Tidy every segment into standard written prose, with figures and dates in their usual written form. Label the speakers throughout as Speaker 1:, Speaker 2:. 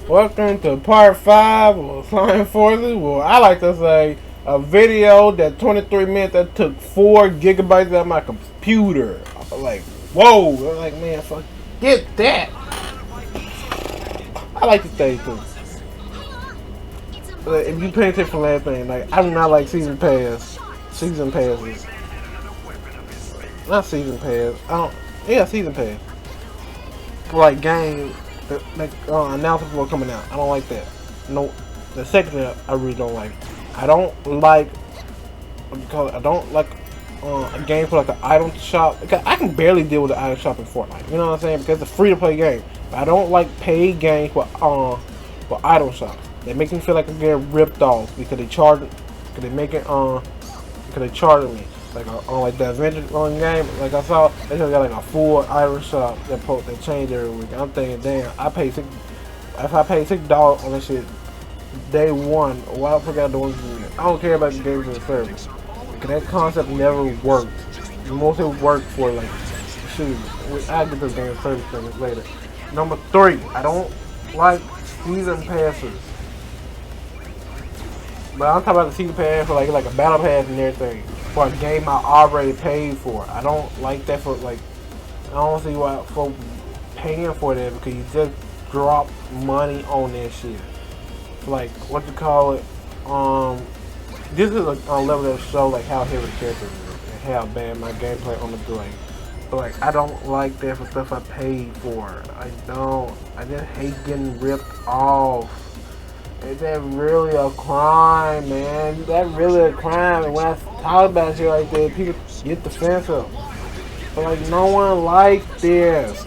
Speaker 1: Welcome to part 5 of Flying Forces. Well, I like to say a video that 23 minutes that took 4 gigabytes out of my computer. I was like, whoa. I was like, man, fuck, get that. I like to say too. But if you pay attention to last thing, like, I do not like season pass. Season passes. Not season pass. I don't. Yeah, season pass. Like game, like announcements before coming out. I don't like that. No, the second thing I really don't like. I don't like what you call it. I don't like a game for like an item shop. Because I can barely deal with the item shop in Fortnite. You know what I'm saying? Because it's a free to play game. But I don't like paid games for item shops. They make me feel like I'm getting ripped off because they charge. Because they make it because they charge me. Like on like the adventure game, like I saw, they just got like a full Irish shop that changed every week. I'm thinking, damn, if I pay $6 on this shit day one, why the fuck I doing this? I don't care about the games and service. Because that concept never worked. Mostly worked for like, shoot, I'll get this game service things later. Number 3, I don't like season passes. But I'm talking about the season pass for like a battle pass and everything. For a game I already paid for. I don't like that for like, I don't see why folks paying for that because you just drop money on that shit. Like, what you call it, this is a level that show like how heavy the character is and how bad my gameplay on the game. But like, I don't like that for stuff I paid for. I just hate getting ripped off. Is that really a crime, man? Is that really a crime? And when I talk about shit like that, people get defensive. But like, no one likes this.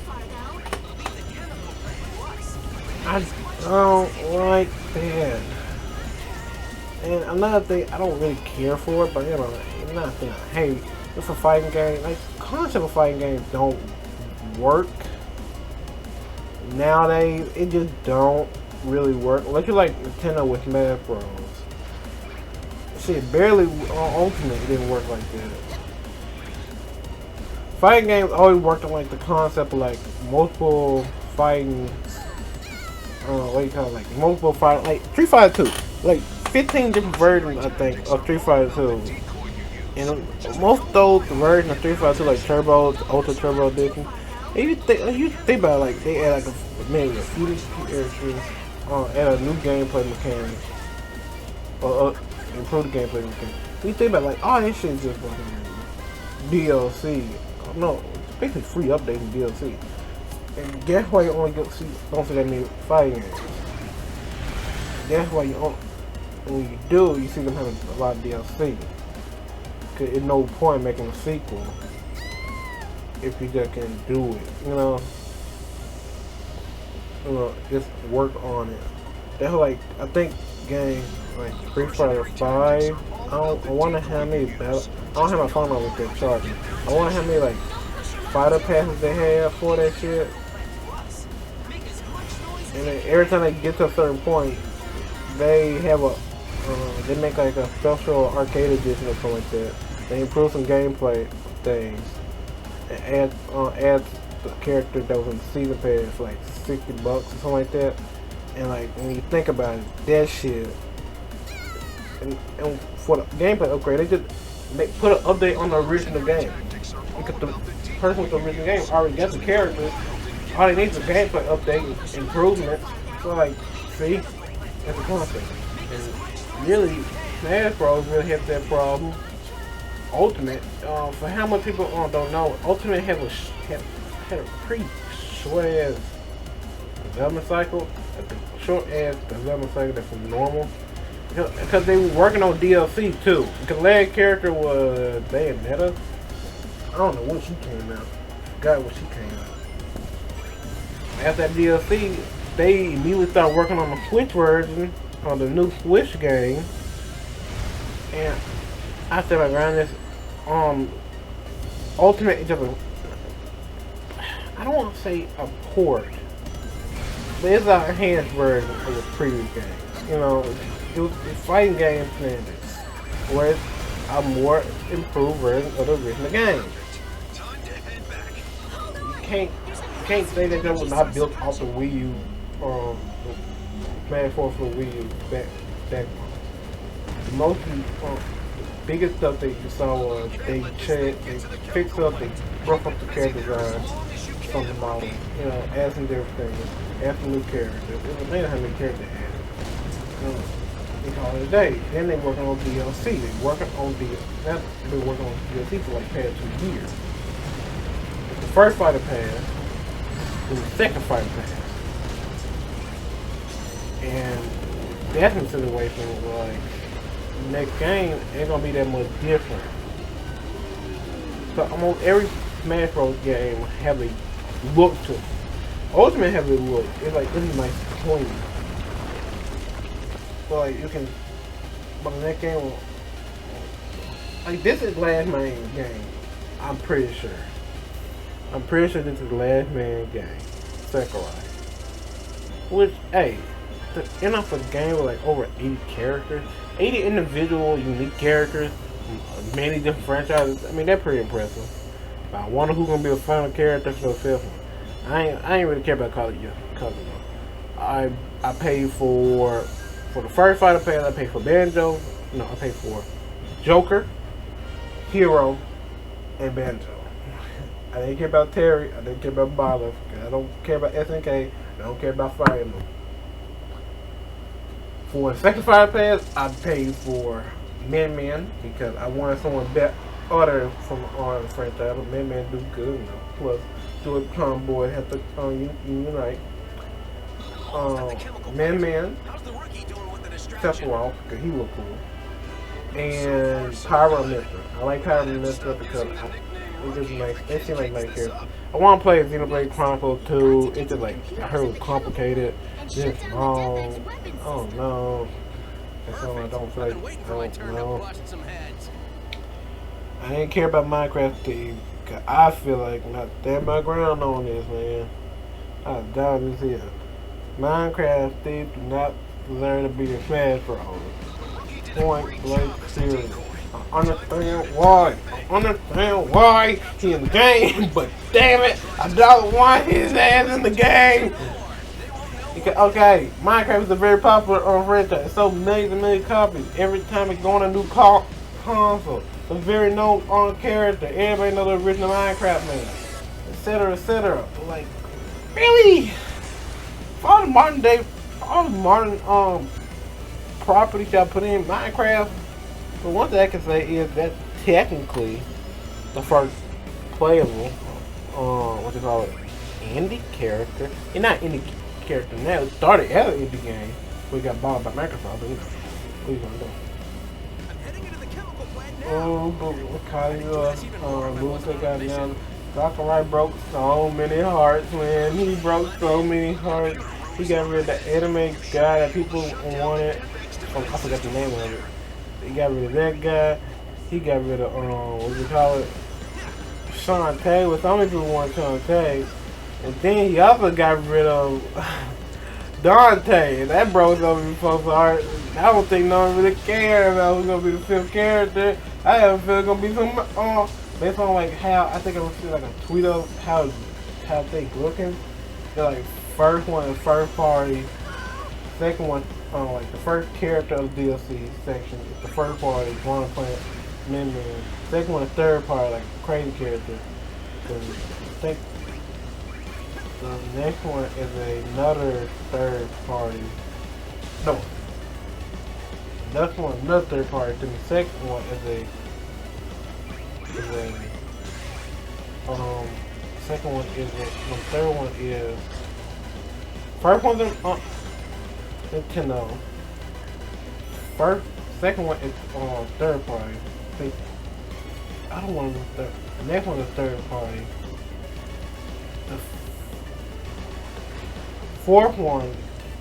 Speaker 1: I don't like that. And another thing, I don't really care for it, but you know, another thing, hey, it's a fighting game. Like, concept of fighting games don't work nowadays. It just don't really work. Like you like Nintendo with Smash Bros. Shit, barely on Ultimate it didn't work like that. Fighting games always worked on like the concept of like multiple fighting. What do you call it? Like multiple fighting, like Street Fighter 2, like 15 different versions I think of Street Fighter 2. And most of those versions of Street Fighter 2, like Turbo, Ultra Turbo Edition, you think about it, like they add like maybe a few characters. Add a new gameplay mechanic or improve the gameplay mechanic. You think about like, oh, this shit's just fucking DLC. No, it's basically free updating DLC. And guess why you only don't see that many fighting games? That's why when you do, you see them having a lot of DLC. Cause it's no point making a sequel if you just can't do it. Just work on it. That's like, I think games like Street Fighter 5. I wonder how many battle. I don't have my phone on with that charging. I wonder how many like fighter passes they have for that shit. And then every time they get to a certain point, they have they make like a special arcade edition or something like that. They improve some gameplay things and add the character that was in the season pass for like $60 or something like that. And like when you think about it, that shit, and for the gameplay upgrade, they just put an update on the original game because the person with the original game already got the character. All they need is a gameplay update, improvement. So like, see, that's the concept. And really, Smash Bros really hit that problem. Ultimate, for how much people don't know, Ultimate had a pretty short ass development cycle. Short ass development cycle that's from normal. Because they were working on DLC too. Because last character was Bayonetta. I don't know when she came out. Forgot when she came out. After that DLC, they immediately started working on the Switch version, on the new Switch game. And I said around this, Ultimate is just I don't want to say a port, but it's a enhanced version of the previous game. You know, it was a fighting game standards, where it's a more improved version of the original game. You can't say that that was not built off the Wii U um, Smash 4 for the Wii U back. Most biggest stuff that you saw was they fixed up, they broke up the character design from the model, add some different things, add some new characters. It was amazing how many characters they had. They call it a day. Then they working on DLC. They working on DLC. They've been working on DLC for like past 2 years. The first fighter pass, and the second fighter pass, and that's a situation where like next game ain't gonna be that much different. So almost every Smash Bros. Game have a look to it. Ultimate have a look. It's like this is nice clean. So like you can, but the next game, like this is last man game. I'm pretty sure. I'm pretty sure this is the last man game. Sakurai. Which, hey, enough for a game with like over 80 characters, 80 individual unique characters, many different franchises. I mean, that's pretty impressive. But I wonder who's gonna be the final character for the fifth one. I ain't really care about Call of Duty. I paid for the first fighter pass. I paid for Banjo. No, I paid for Joker, Hero, and Banjo. I didn't care about Terry. I didn't care about Bala. I don't care about SNK. I don't care about Fire Emblem. For the second fighter pass, I paid for Min because I wanted someone other from the franchise. But Min do good, Plus, do it Tomboy have to unite. Min, Sephiroth, because he look cool, and Pyromancer. I like Pyromancer because it just nice. It seems like nice character. I want to play Xenoblade Chronicles 2. It's just like I heard it was complicated, just long. Oh no, that's something I don't feel like. I don't know. I ain't care about Minecraft Steve, cause I feel like not stand my ground on this, man. I doubt this here. Minecraft Steve do not learn to be a Smash Bros. Point blank serious. I understand why. I understand why he in the game, but damn it, I don't want his ass in the game. Okay, Minecraft is a very popular franchise. It's so millions and millions of copies. Every time it's going a new console, a very known character. Everybody knows the original Minecraft man, etc., etc. Like, really? For all the modern properties y'all put in Minecraft. But one thing I can say is that technically the first playable, what you call it, indie character. It's not indie character now. It started as an indie game. We got bought by Microsoft. But what are you gonna do? Oh, but Luca got down. Sakurai broke so many hearts, man. He broke so many hearts. He got rid of the anime guy that people wanted. I forgot the name of it. He got rid of that guy. He got rid of, what do you call it? Shantae. Well, so many people want Shantae. And then he also got rid of Dante. That broke so many folks' heart. I don't think no one really cared about who's going to be the fifth character. I have a feeling it's going to be some, based on like how, I think I was seeing like a tweet of how they looking. They're like, first one is first party. Second one, like the first character of the DLC section is the first party, One Plant, Min. Second one is third party, like crazy character. I think the next one is another third party. No. Next one, another third party. Then the second one is second one is the third one is first one's Nintendo. Second one is third party. I don't want to do third. The next one is third party. The fourth one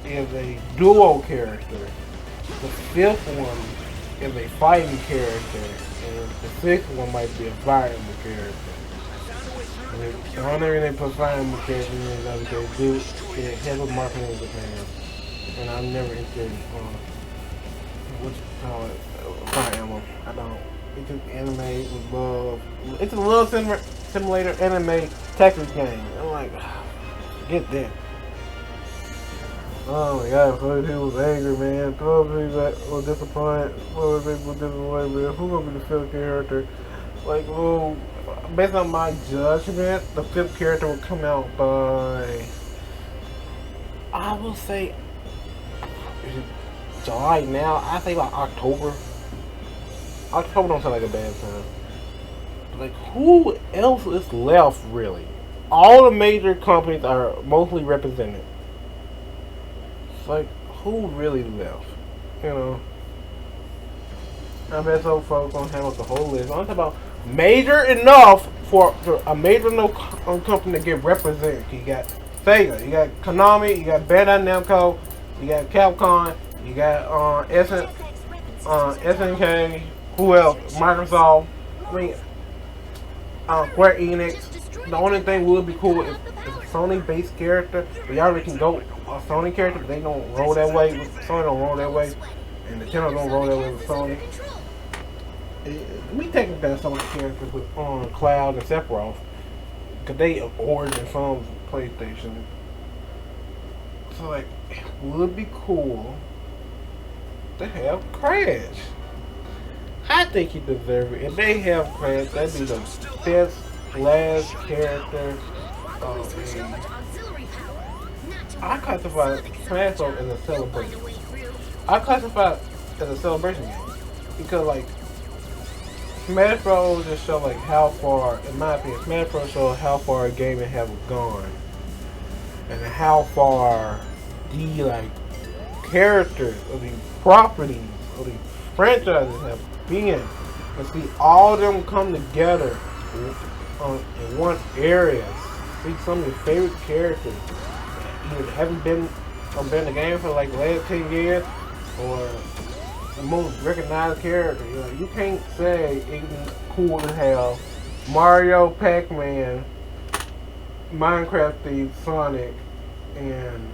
Speaker 1: is a duo character. The fifth one is a fighting character, and the sixth one might be a violent character. The only reason they put fighting characters in is because they do get heavy marketing in Japan. And I'm never interested in what you call it, Fire Emblem. I don't. It's just anime with love. It's a little simulator anime Tetris game. I'm like, get that. Oh my god, so people was angry, man. 12 people that were disappointed. 12 people were disappointed, man. Who's gonna be the fifth character? Like, well, based on my judgment, the fifth character will come out by, I will say, is it July now? I say by October. October don't sound like a bad time. Like, who else is left, really? All the major companies are mostly represented. It's like, who really left? You know? I bet so folks don't have the whole list. I'm talking about major enough for a major enough company to get represented. You got Sega, you got Konami, you got Bandai Namco, you got Capcom, you got SNK, who else? Microsoft. I mean, Square Enix. The only thing would be cool if a Sony-based character. We already can go a Sony character, but they don't roll that way. Sony don't roll that way, and the channel don't roll that way with Sony. We taking down some of the characters with Cloud and Sephiroth, because they are origin from PlayStation. So like, it would be cool to have Crash. I think he deserves it. If they have Crash, that'd be the best last character of a... I classify Smash Bros. As a celebration. I classify it as a celebration game. Because like, Smash Bros. Just show like how far, in my opinion, Smash Bros. Show how far a game have gone. And how far the like characters or the properties or the franchises have been. And see all of them come together in one area. See some of your favorite characters either haven't been in the game for like the last 10 years or the most recognized character. You know, you can't say it's cool to have Mario, Pac-Man, Minecraft Thief, Sonic, and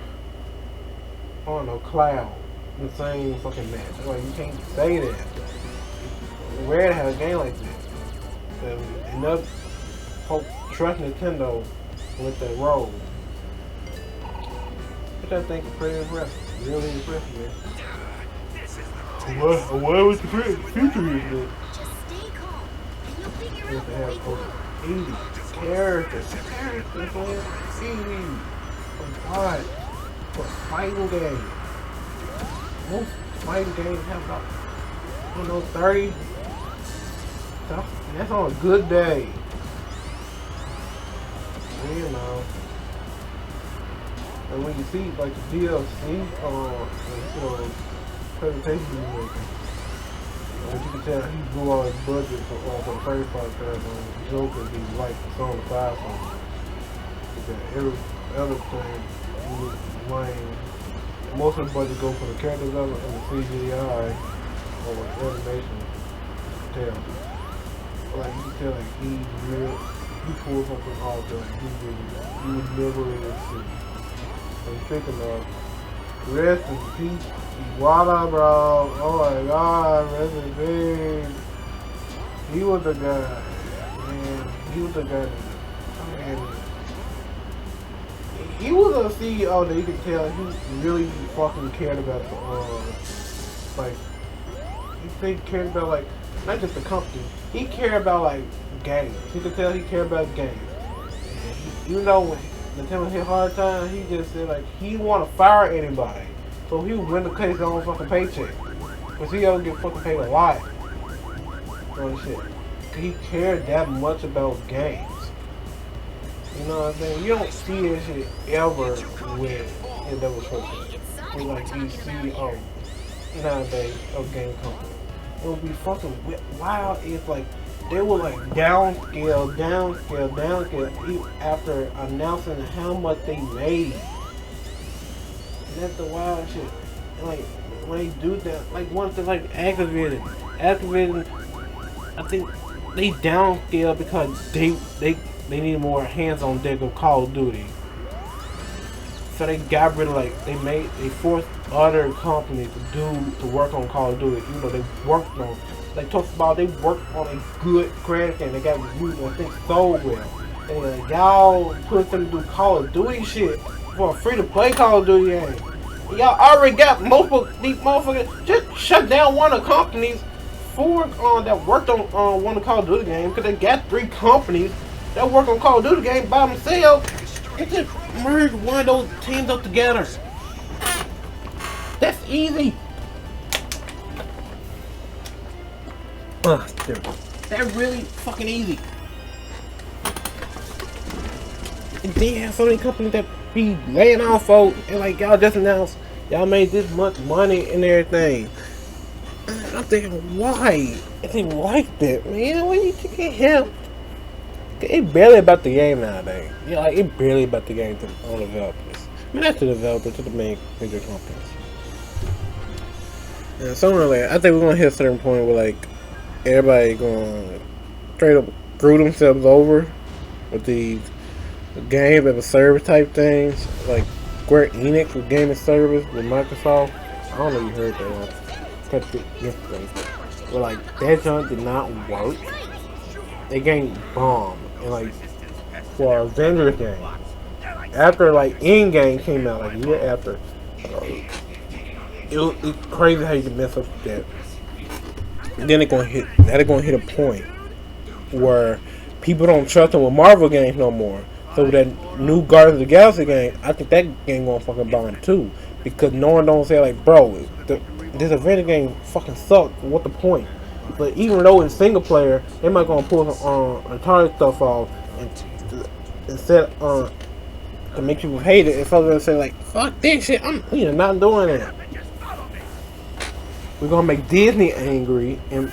Speaker 1: I don't know, Cloud in the same fucking match. Like, you can't say that. Rare to have a game like this. Enough folks trust Nintendo with their role. Which I think is pretty impressive. Really impressive, man. What was the future is this? We have to have over 80 characters. Characters, man. 80. God. For a fighting game. Most fighting games have about, I don't know, 30. And that's on a good day. You know. And when you see like the DLC presentation he's making, you can tell he blew all his budget for the first part because Joker be like the song 5 song. Because every other thing was lame. Most of the budget go for the character development and the CGI or animation. You can tell. Like you can tell like he's real, he pulled something off that you would never really see. And speaking of, rest in peace, Iwata, bro. Oh my god, rest in peace. He was the guy, man. He was the guy. I mean, he was a CEO that you could tell he really fucking cared about the, like, he cared about, like, not just the company, he cared about, like, games. You could tell he cared about games. You know, when Nintendo hit hard time, he just said, like, he didn't want to fire anybody. So he was willing to cut his own fucking paycheck. Because he don't get fucking paid a lot. On shit. He cared that much about games. You know what I'm saying? You don't see that shit ever with Endeavor Focus. With like these CEOs nowadays of game companies. It would be fucking wild if like they would like downscale after announcing how much they made. And that's the wild shit. And like when they do that, like once they like Activision, I think they downscale because they need more hands on deck of Call of Duty. So they got rid of like they forced other companies to work on Call of Duty. You know they worked on. They talked about they worked on a good crash game. They got reviewed and I think sold well. And y'all put them to do Call of Duty shit for a free to play Call of Duty game. Y'all already got multiple these motherfuckers. Just shut down one of the companies for that worked on one of the Call of Duty games because they got 3 companies that work on Call of Duty games by themselves and just merge one of those teams up together. That's easy. That's really fucking easy. And then you have so many companies that be laying off folks and like y'all just announced y'all made this much money and everything. And I'm thinking, why? It ain't like that, man. Why you can't help? It barely about the game nowadays. Yeah, like it barely about the game to all developers. I mean, not to the developers, to the main major companies. And somewhere like I think we're gonna hit a certain point where like everybody gonna straight up screw themselves over with these game as a service type things, like Square Enix with game as service with Microsoft. I don't know if you heard that one. Kept it yesterday. But like that junk did not work. They game bombed. And like for a Avengers game, after like Endgame came out like a year after, it's crazy how you can mess up that. And then they're gonna hit a point where people don't trust them with Marvel games no more. So that new Guardians of the Galaxy game, I think that game gonna fucking bomb too. Because no one don't say like, bro, this Avenger game fucking sucks. What the point? But even though it's single player, they might gonna pull some entire stuff off and set to make people hate it. And so they'll say like, fuck this shit, we are not doing that. We're gonna make Disney angry and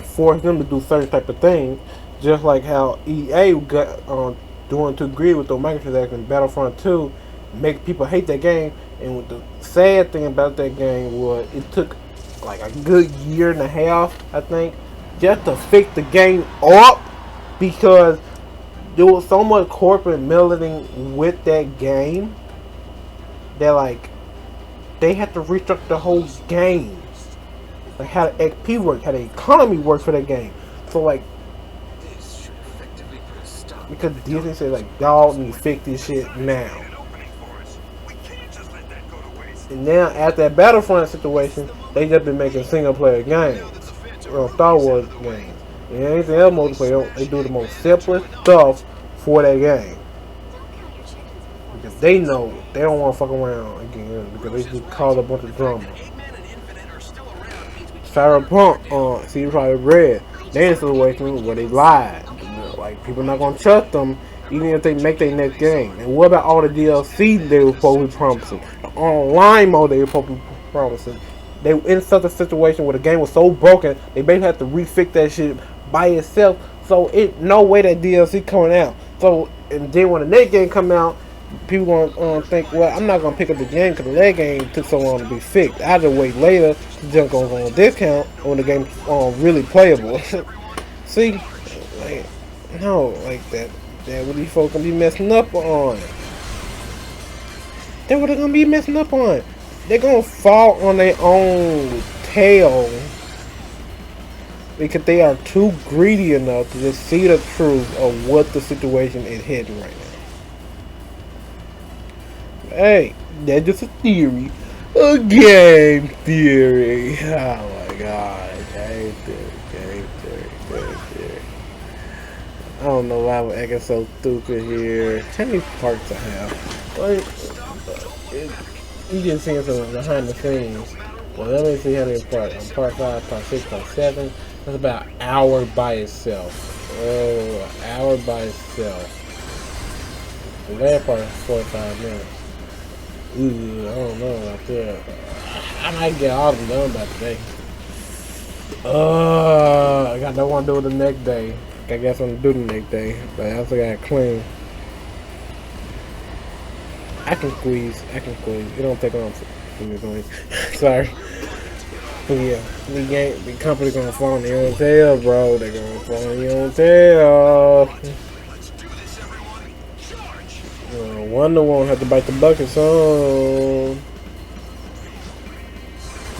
Speaker 1: force them to do certain type of things, just like how EA got doing to agree with the microtransactions in Battlefront 2, make people hate that game. And what the sad thing about that game was it took like a good year and a half, I think, just to fix the game up because there was so much corporate meddling with that game that like they had to restructure the whole game. Like how the XP worked, how the economy worked for that game. So like because Disney said like y'all need to fix this shit now. And now after that Battlefront situation, they just been making single player games. Or Star Wars games. And anything else multiplayer, they do the most simplest stuff for that game. Because they know they don't want to fuck around again because they just caused a bunch of drama. Cyberpunk, see you probably read, they in a situation where they lied. Like people not gonna trust them even if they make their next game. And what about all the DLC they were supposed to be promising? The online mode they were supposed to be promising. They were in such a situation where the game was so broken they basically had to refix that shit by itself. So it no way that DLC coming out. So and then when the next game come out, people gonna think, well, I'm not gonna pick up the game because that game took so long to be fixed. I had to wait later to jump on a discount when the game's really playable. See, like no, like that what these folks gonna be messing up on. That's what they're gonna be messing up on. They're gonna fall on their own tail because they are too greedy enough to just see the truth of what the situation is heading right now. Hey, that's just a theory. A game theory. Oh my god. Game theory. I don't know why I'm acting so stupid here. How many parts I have? You can see some behind the scenes. Well, let me see how many parts. Part 5, part 6, part 7. That's about an hour by itself. Oh, an hour by itself. The last part is 45 minutes. Ooh, I don't know about that. I might get all of them done by today. I got no one to do the next day. I got something to do the next day, but I also gotta clean. I can squeeze. It don't take long for me going. Sorry. But yeah, the company gonna fall on their own tail, bro. They're gonna fall on their own tail. Wonder won't have to bite the bucket, so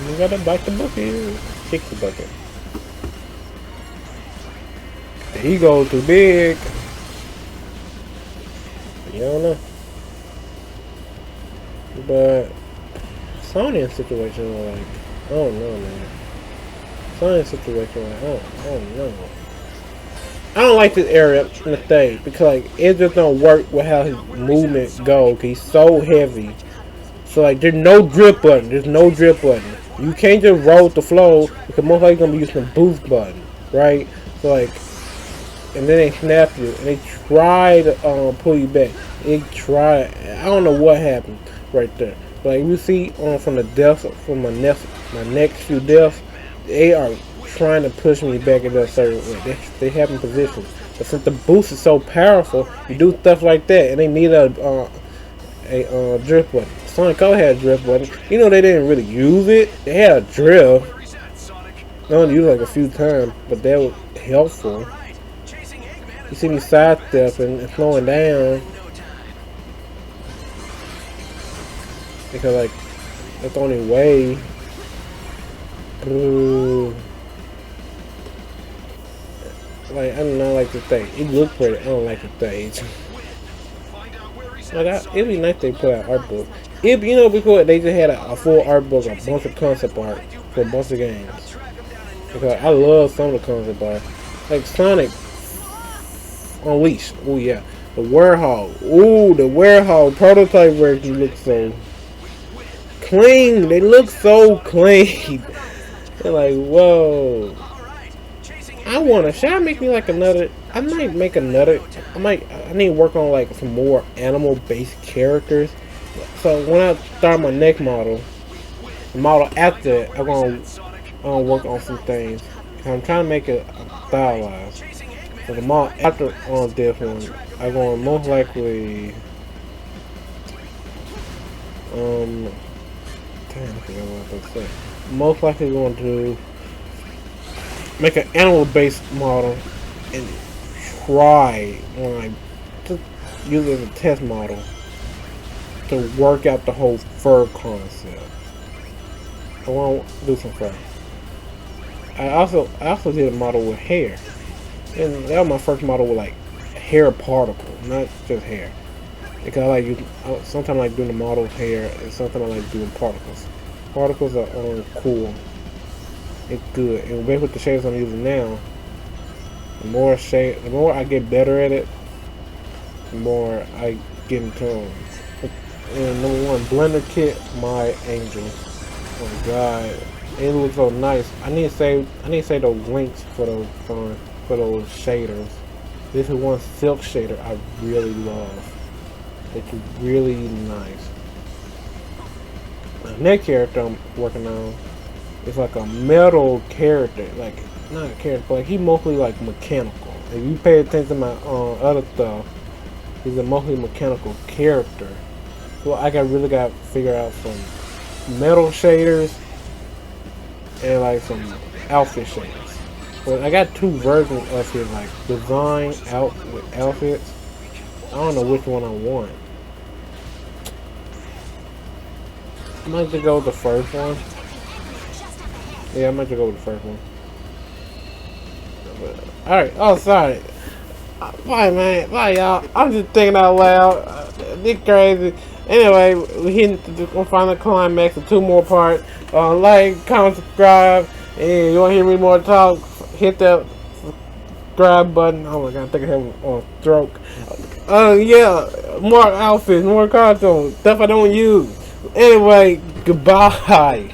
Speaker 1: you gotta bite the bucket. Kick the bucket. The ego too big. You don't know. But Sonic situation like, I don't know, man. Sonic situation like, I don't know. I don't like this area in the stage because like it just don't work with how his movements go. Cause he's so heavy. So like there's no drip button. There's no drip button. You can't just roll with the flow because most likely gonna be using the boost button, right? So like, and then they snap you and they try to pull you back. They try. I don't know what happened right there. But like you see from the deaths from my next few deaths, they are trying to push me back into a certain way. They have in position. But since the boost is so powerful, you do stuff like that, and they need a drift button. Sonic 0 had a drift button. You know they didn't really use it. They had a drift. They only used it like a few times, but that was helpful. You see me sidestepping and slowing down because like that's the only way. Ooh. Like I do not like the stage. It looks pretty. I don't like the stage. Like it'd be nice if they put out art book. If you know before they just had a full art book, a bunch of concept art for a bunch of games. Because I love some of the concept art, like Sonic Unleashed. Oh yeah, the Warhol. Ooh, the Warhol prototype version looks so clean. They look so clean. They're like, whoa. I wanna. Should I make me like another? I might make another. I need to work on like some more animal-based characters. So when I start my next model, the model after it, I'm gonna work on some things. I'm trying to make it stylized. So the model after on this one, I'm gonna most likely damn, I forgot what I was gonna say. Most likely going to make an animal-based model and try like just use it as a test model to work out the whole fur concept. I want to do some fur. I also did a model with hair, and that was my first model with like hair particles, not just hair. Because I like sometimes I like doing the model hair, and sometimes I like doing particles. Particles are cool. It's good, and with the shades I'm using now, the more I get better at it, the more I get into them. And number one, Blender Kit, my angel. Oh my god, it looks so nice. I need to save those links for those shaders. This is one silk shader I really love. It's really nice. The next character I'm working on is like a metal character, like not a character, but like he's mostly like mechanical. If you pay attention to my other stuff, he's a mostly mechanical character. So I really got to figure out some metal shaders and like some outfit shaders. But I got two versions of his like design out with outfits. I don't know which one I want. I might just go with the first one. Yeah, I might just go with the first one. Alright, oh sorry. Bye man, bye y'all. I'm just thinking out loud. This crazy. Anyway, we'll find the climax of 2 more parts. Like, comment, subscribe, and you want to hear me more talk, hit that subscribe button. Oh my god, I think I have a stroke. Yeah, more outfits, more cartoons, stuff I don't use. Anyway, goodbye.